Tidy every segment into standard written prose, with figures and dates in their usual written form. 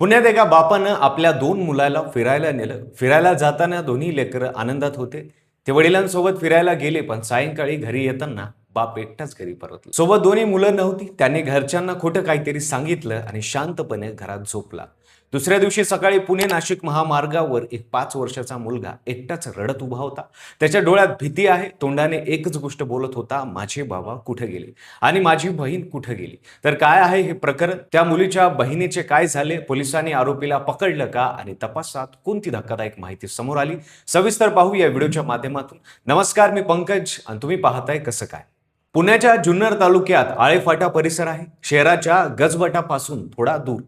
पुण्यात एका बापानं आपल्या दोन मुलाला फिरायला नेलं. फिरायला जाताना दोन्ही लेकरं आनंदात होते. ते वडिलांसोबत फिरायला गेले, पण सायंकाळी घरी येताना बाप एकटाच घरी परतला. सोबत दोन्ही मुलं नव्हती. त्यांनी घरच्यांना खोटं काहीतरी सांगितलं आणि शांतपणे घरात झोपला. दुसऱ्या दिवशी सकाळी पुणे नाशिक महामार्गावर एक 5 वर्षाचा मुलगा एकटाच रडत उभा होता. त्याच्या डोळ्यात भीती आहे, तोंडाने एकच गोष्ट बोलत होता, माझे बाबा कुठे गेले आणि माझी बहीण कुठे गेली. तर काय आहे हे प्रकरण, त्या मुलीच्या बहिणीचे काय झाले, पोलिसांनी आरोपीला पकडलं का आणि तपासात कोणती धक्कादायक माहिती समोर आली, सविस्तर पाहू या व्हिडिओच्या माध्यमातून. नमस्कार, मी पंकज आणि तुम्ही पाहताय कसं काय. पुण्याच्या जुन्नर तालुक्यात आळेफाटा परिसर आहे. शहराच्या गजबटापासून थोडा दूर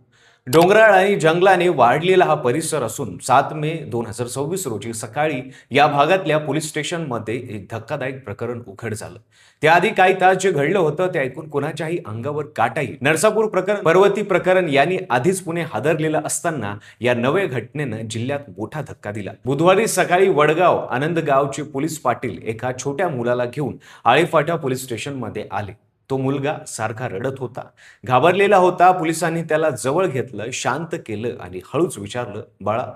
डोंगराळ आणि जंगलाने वाढलेला हा परिसर असून 7 मे 2026 रोजी सकाळी या भागातल्या पोलीस स्टेशनमध्ये एक धक्कादायक प्रकरण उघड झालं. त्याआधी काही तास जे घडलं होतं ते ऐकून कोणाच्याही अंगावर काटा येईल. नरसापूर प्रकरण, पर्वती प्रकरण यांनी आधीच पुणे हादरलेलं असताना या नव्या घटनेनं जिल्ह्यात मोठा धक्का दिला. बुधवारी सकाळी वडगाव आनंदगावचे पोलीस पाटील एका छोट्या मुलाला घेऊन आळेफाटा पोलीस स्टेशनमध्ये आले. तो मुलगा सारखा रडत होता, घाबरलेला होता. पोलिसांनी त्याला जवळ घेतलं, शांत केलं आणि हळूच विचारलं, बाळा,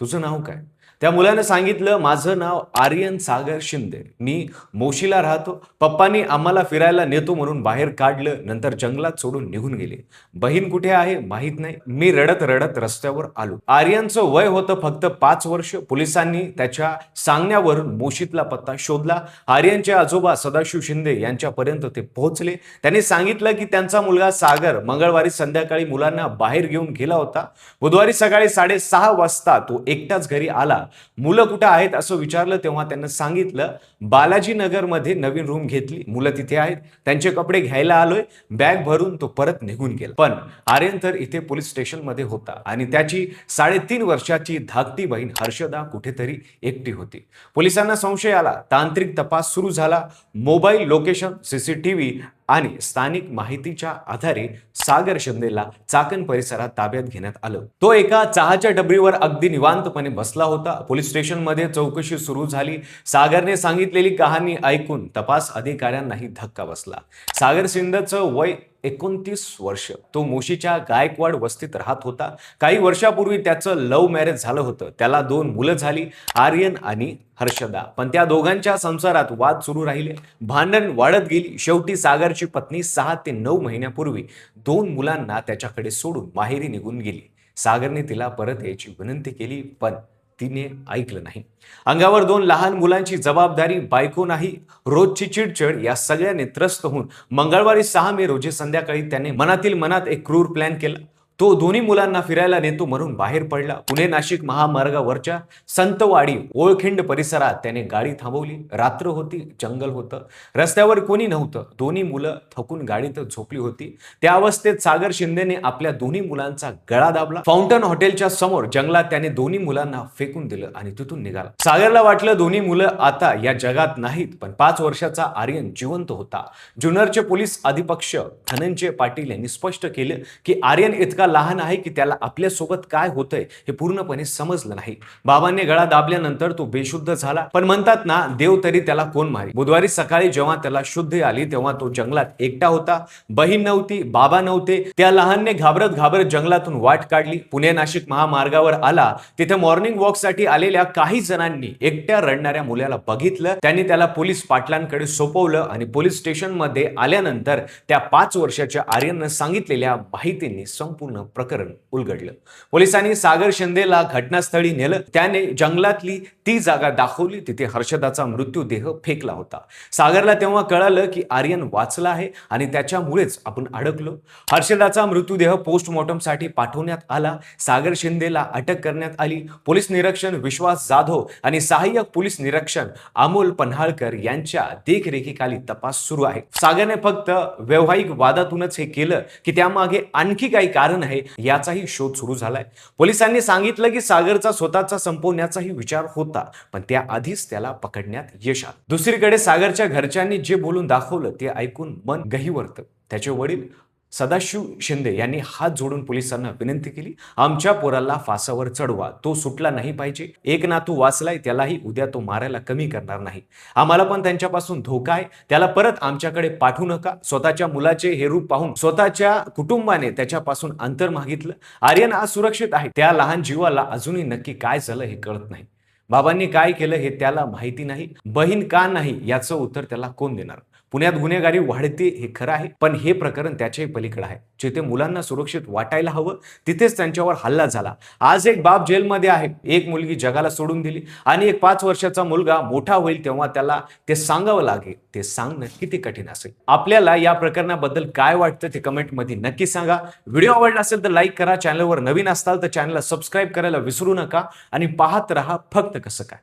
तुझं नाव काय? त्या मुलानं सांगितलं, माझं नाव आर्यन सागर शिंदे, मी मोशीला राहतो. पप्पांनी आम्हाला फिरायला नेतो म्हणून बाहेर काढलं, नंतर जंगलात सोडून निघून गेले. बहीण कुठे आहे माहित नाही. मी रडत रडत रस्त्यावर आलो. आर्यनचं वय होतं फक्त 5 वर्ष. पोलिसांनी त्याच्या सांगण्यावरून मोशीतला पत्ता शोधला. आर्यनचे आजोबा सदाशिव शिंदे यांच्यापर्यंत ते पोहोचले. त्यांनी सांगितलं की त्यांचा मुलगा सागर मंगळवारी संध्याकाळी मुलांना बाहेर घेऊन गेला होता. बुधवारी सकाळी 6:30 वाजता तो एकटाच घरी आला. मुलं कुठे आहेत असं विचारलं तेव्हा त्यांना सांगितलं, बालाजी नगर मध्ये नवीन रूम घेतली, मुलं तिथे आहेत, त्यांचे कपडे घ्यायला आलोय. बॅग भरून तो परत निघून गेला. पण आर्यन तर इथे पोलीस स्टेशन मध्ये होता आणि त्याची 3.5 वर्षाची धाकटी बहीण हर्षदा कुठेतरी एकटी होती. पोलिसांना संशय आला. तांत्रिक तपास सुरू झाला. मोबाईल लोकेशन, सीसीटीव्ही आणि स्थानिक माहितीच्या आधारे सागर शिंदेला चाकण परिसरात ताब्यात घेण्यात आलं. तो एका चहाच्या डबरीवर अगदी निवांतपणे बसला होता. पोलीस स्टेशनमध्ये चौकशी सुरू झाली. सागरने सांगितलेली कहाणी ऐकून तपास अधिकाऱ्यांनाही धक्का बसला. सागर शिंदेचं वय 29 वर्ष. तो मोशीच्या गायकवाड वस्तीत राहत होता. काही वर्षापूर्वी त्याचं लव्ह मॅरेज झालं होतं. त्याला 2 मुलं झाली, आर्यन आणि हर्षदा. पण त्या दोघांच्या संसारात वाद सुरू राहिले, भांडण वाढत गेली. शेवटी सागरची पत्नी 6 ते 9 महिन्यापूर्वी 2 मुलांना त्याच्याकडे सोडून माहेरी निघून गेली. सागरने तिला परत यायची विनंती केली, पण तिने ऐकलं नाही. अंगावर 2 लहान मुलांची जबाबदारी, बायको नाही, रोजची चिडचिड, या सगळ्याने त्रस्त होऊन मंगळवारी 6 मे रोजी संध्याकाळी त्याने मनातील मनात एक क्रूर प्लॅन केला. तो दोन्ही मुलांना फिरायला नेतो म्हणून बाहेर पडला. पुणे नाशिक महामार्गावरच्या संतवाडी ओळखिंड परिसरात त्याने गाडी थांबवली. रात्र होती, जंगल होतं, रस्त्यावर कोणी नव्हतं. दोन्ही मुलं थकून गाडीत झोपली होती. त्या अवस्थेत सागर शिंदेने आपल्या दोन्ही मुलांचा गळा दाबला. फाउंटन हॉटेलच्या समोर जंगलात त्याने दोन्ही मुलांना फेकून दिलं आणि तिथून निघाला. सागरला वाटलं दोन्ही मुलं आता या जगात नाहीत, पण 5 वर्षाचा आर्यन जिवंत होता. जुन्नरचे पोलीस अधीक्षक धनंजय पाटील यांनी स्पष्ट केलं की आर्यन इतका लहान आहे की त्याला आपल्यासोबत काय होतंय हे पूर्णपणे समजलं नाही. बाबांनी गळा दाबल्यानंतर तो बेशुद्ध झाला. पण म्हणतात ना, देव तरी त्याला कोण मारी. बुधवारी सकाळी जेव्हा त्याला शुद्धी आली तेव्हा तो जंगलात एकटा होता. बहीण नव्हती, बाबा नव्हते. त्या लहानने घाबरत घाबरत जंगलातून वाट काढली. पुणे नाशिक महामार्गावर आला. तिथे मॉर्निंग वॉक साठी आलेल्या काही जणांनी एकट्या रडणाऱ्या मुलाला बघितलं. त्यांनी त्याला पोलीस पाटलांकडे सोपवलं आणि पोलीस स्टेशन मध्ये आल्यानंतर त्या 5 वर्षाच्या आर्यननं सांगितलेल्या माहितीने संपूर्ण प्रकरण उलगडलं. पोलिसांनी सागर शिंदेला घटनास्थळी नेलं. त्याने जंगलातली ती जागा दाखवली, तिथे हर्षदाचा मृत्यूदेह फेकला होता. सागरला तेव्हा कळालं की आर्यन वाचला आहे आणि त्याच्यामुळेच आपण अडकलो. हर्षदाचा मृत्यूदेह पोस्टमॉर्टमसाठी पाठवण्यात आला. सागर शिंदेला अटक करण्यात आली. पोलीस निरीक्षक विश्वास जाधव आणि सहाय्यक पोलीस निरीक्षक अमोल पन्हाळकर यांच्या देखरेखीखाली तपास सुरू आहे. सागरने फक्त वैवाहिक वादातूनच हे केलं की त्यामागे आणखी काही कारण आहे याचाही शोध सुरू झालाय. पोलिसांनी सांगितलं की सागरचा स्वतःचा संपवण्याचाही विचार होता, पण त्याआधीच त्याला पकडण्यात यश आलं. दुसरीकडे सागरच्या घरच्यांनी जे बोलून दाखवलं ते ऐकून मन गहिवरतं. त्याचे वडील सदाशिव शिंदे यांनी हात जोडून पोलिसांना विनंती केली, आमच्या पोराला फासावर चढवा, तो सुटला नाही पाहिजे. एक नातू वाचलाय, त्यालाही उद्या तो मारायला कमी करणार नाही. आम्हाला पण त्यांच्यापासून धोका आहे, त्याला परत आमच्याकडे पाठवू नका. स्वतःच्या मुलाचे हे रूप पाहून स्वतःच्या कुटुंबाने त्याच्यापासून अंतर मागितलं. आर्यन आज सुरक्षित आहे. त्या लहान जीवाला अजूनही नक्की काय झालं हे कळत नाही. बाबांनी काय केलं हे त्याला माहिती नाही. बहीण का नाही याचं उत्तर त्याला कोण देणार? पुण्यात गुन्हेगारी वाढते हे खरं आहे, पण हे प्रकरण त्याच्याही पलीकडे आहे. जिथे मुलांना सुरक्षित वाटायला हवं तिथेच त्यांच्यावर हल्ला झाला. आज एक बाप जेलमध्ये आहे, एक मुलगी जगाला सोडून दिली आणि एक 5 वर्षाचा मुलगा मोठा होईल तेव्हा त्याला ते सांगावं लागेल. ते सांगणं किती कठीण असेल. आपल्याला या प्रकरणाबद्दल काय वाटतं ते कमेंटमध्ये नक्की सांगा. व्हिडिओ आवडला असेल तर लाईक करा. चॅनलवर नवीन असाल तर चॅनलला सबस्क्राईब करायला विसरू नका आणि पाहत रहा फक्त कसं काय.